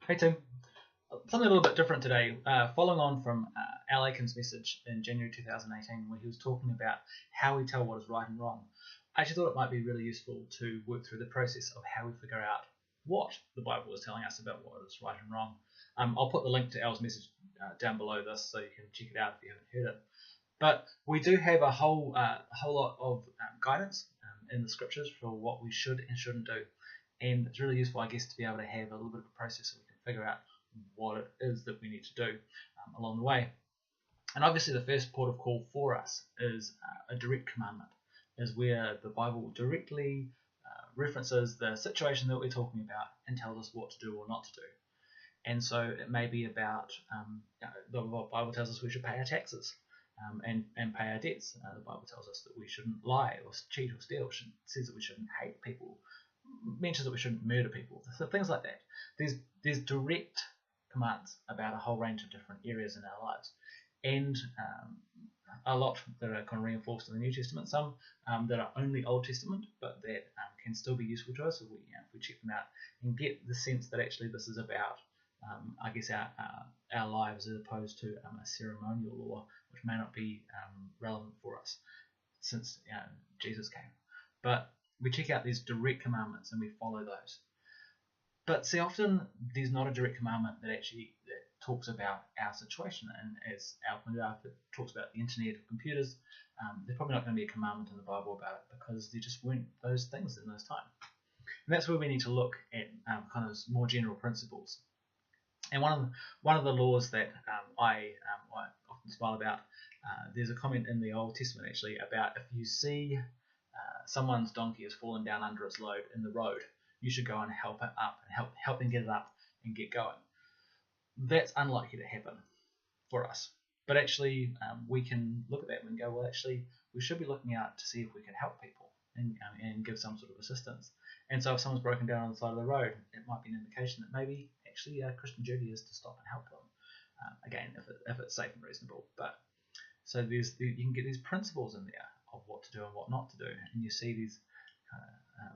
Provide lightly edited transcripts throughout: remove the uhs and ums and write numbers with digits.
Hey Tim, something a little bit different today. Following on from Al Aiken's message in January 2018, where he was talking about how we tell what is right and wrong, I actually thought it might be really useful to work through the process of how we figure out what the Bible is telling us about what is right and wrong. I'll put the link to Al's message down below this so you can check it out if you haven't heard it. But we do have a whole lot of guidance in the scriptures for what we should and shouldn't do. And it's really useful, I guess, to be able to have a little bit of a process so we can figure out what it is that we need to do along the way. And obviously the first port of call for us is a direct commandment, is where the Bible directly references the situation that we're talking about and tells us what to do or not to do. And so it may be about, the Bible tells us we should pay our taxes and pay our debts. The Bible tells us that we shouldn't lie or cheat or steal. It says that we shouldn't hate people, mentions that we shouldn't murder people, so things like that. There's direct commands about a whole range of different areas in our lives, and a lot that are kind of reinforced in the New Testament, some that are only Old Testament, but that can still be useful to us if we check them out and get the sense that actually this is about, I guess, our lives as opposed to a ceremonial law, which may not be relevant for us since Jesus came. But we check out these direct commandments and we follow those. But see, often there's not a direct commandment that talks about our situation. And as Al pointed out, if it talks about the internet or computers, there's probably not going to be a commandment in the Bible about it because there just weren't those things in those times. And that's where we need to look at kind of more general principles. And one of the laws that I often smile about, there's a comment in the Old Testament actually about if you see someone's donkey has fallen down under its load in the road, you should go and help it up and help them get it up and get going. That's unlikely to happen for us. But actually, we can look at that and go, well, actually, we should be looking out to see if we can help people and give some sort of assistance. And so if someone's broken down on the side of the road, it might be an indication that maybe actually our Christian duty is to stop and help them. Again, if it's safe and reasonable. But so you can get these principles in there of what to do and what not to do, and you see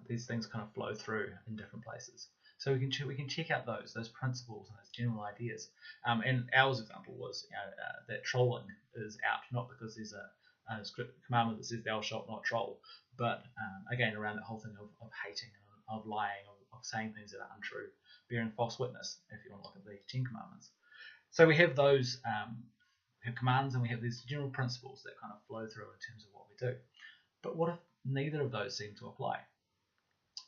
these things kind of flow through in different places. So we can check out those principles and those general ideas. And Al's example was that trolling is out, not because there's a script commandment that says thou shalt not troll, but again around that whole thing of hating, of lying, of saying things that are untrue, bearing false witness, if you want to look at the 10 Commandments. So we have those commands and we have these general principles that kind of flow through in terms of what we do. But what if neither of those seem to apply?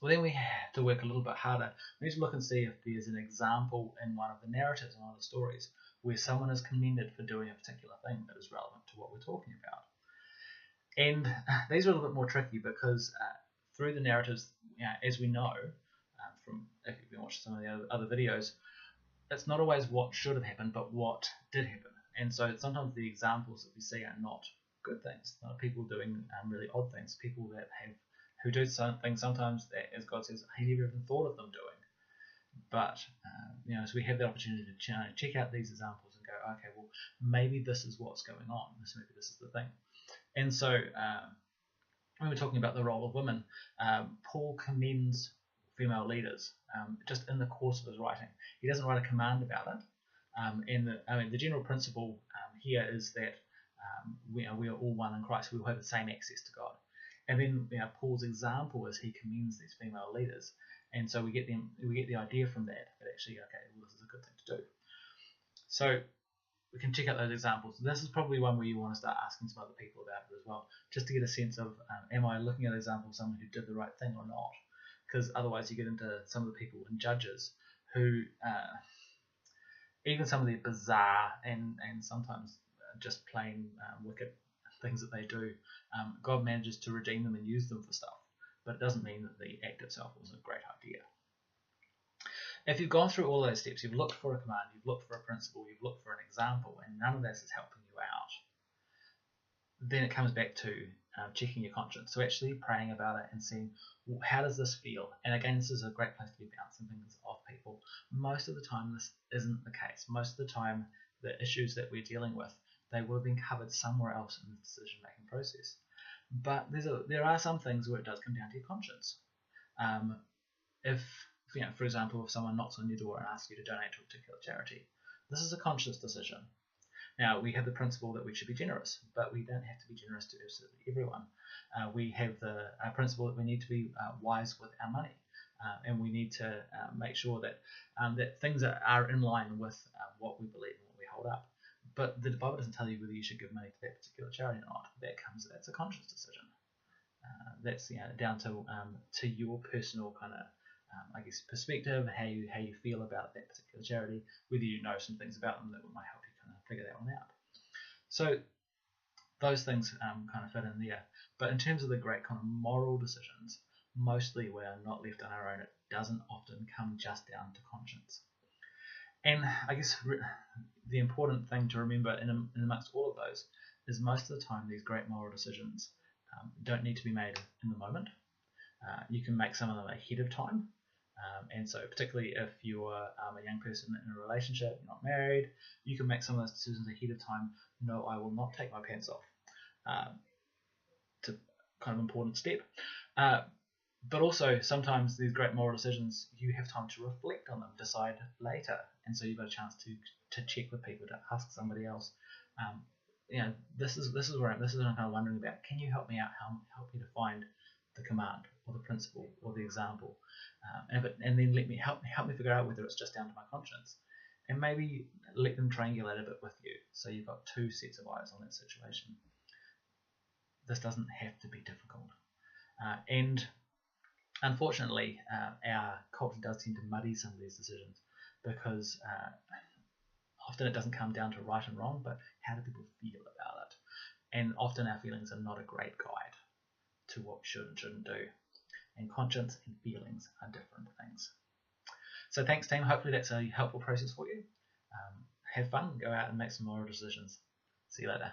Well, then we have to work a little bit harder. We need to look and see if there's an example in one of the narratives, in one of the stories, where someone is commended for doing a particular thing that is relevant to what we're talking about. And these are a little bit more tricky because through the narratives, as we know, from if you've been watching some of the other videos, it's not always what should have happened, but what did happen. And so sometimes the examples that we see are not good things. People doing really odd things. People who do something sometimes that, as God says, He never even thought of them doing. But so we have the opportunity to check out these examples and go, okay, well, maybe this is what's going on. Maybe this is the thing. And so when we're talking about the role of women, Paul commends female leaders just in the course of his writing. He doesn't write a command about it. The general principle here is that we are all one in Christ. We all have the same access to God. And then Paul's example is he commends these female leaders, and so we get the idea from that actually, okay, well, this is a good thing to do. So we can check out those examples. This is probably one where you want to start asking some other people about it as well, just to get a sense of am I looking at an example of someone who did the right thing or not? Because otherwise you get into some of the people in Judges who even some of the bizarre and sometimes just plain wicked things that they do, God manages to redeem them and use them for stuff, but it doesn't mean that the act itself was a great idea. If you've gone through all those steps, you've looked for a command, you've looked for a principle, you've looked for an example, and none of this is helping you out, then it comes back to checking your conscience. So actually praying about it and seeing, well, how does this feel? And again, this is a great place to be bouncing things off people. Most of the time this isn't the case. Most of the time the issues that we're dealing with, they will have been covered somewhere else in the decision-making process. But there are some things where it does come down to your conscience. If for example, if someone knocks on your door and asks you to donate to a particular charity, this is a conscious decision. Now, we have the principle that we should be generous, but we don't have to be generous to absolutely everyone. We have the principle that we need to be wise with our money, and we need to make sure that that things are in line with what we believe and what we hold up. But the Bible doesn't tell you whether you should give money to that particular charity or not. That's a conscious decision. That's down to your personal kind of perspective, how you feel about that particular charity, whether you know some things about them that might help you kind of figure that one out. So those things kind of fit in there. But in terms of the great kind of moral decisions, mostly we are not left on our own. It doesn't often come just down to conscience. And I guess the important thing to remember in amongst all of those is most of the time these great moral decisions don't need to be made in the moment. You can make some of them ahead of time. And so particularly if you're a young person in a relationship, you're not married, you can make some of those decisions ahead of time. No, I will not take my pants off. It's a kind of important step. But also sometimes these great moral decisions, you have time to reflect on them, decide later. And so you've got a chance to check with people, to ask somebody else. This is what I'm kind of wondering about. Can you help me out? Help me to find the command or the principle or the example, and then help me figure out whether it's just down to my conscience, and maybe let them triangulate a bit with you, so you've got two sets of eyes on that situation. This doesn't have to be difficult, and unfortunately, our culture does tend to muddy some of these decisions because often it doesn't come down to right and wrong, but how do people feel about it? And often our feelings are not a great guide to what we should and shouldn't do. And conscience and feelings are different things. So thanks, team. Hopefully that's a helpful process for you. Have fun. Go out and make some moral decisions. See you later.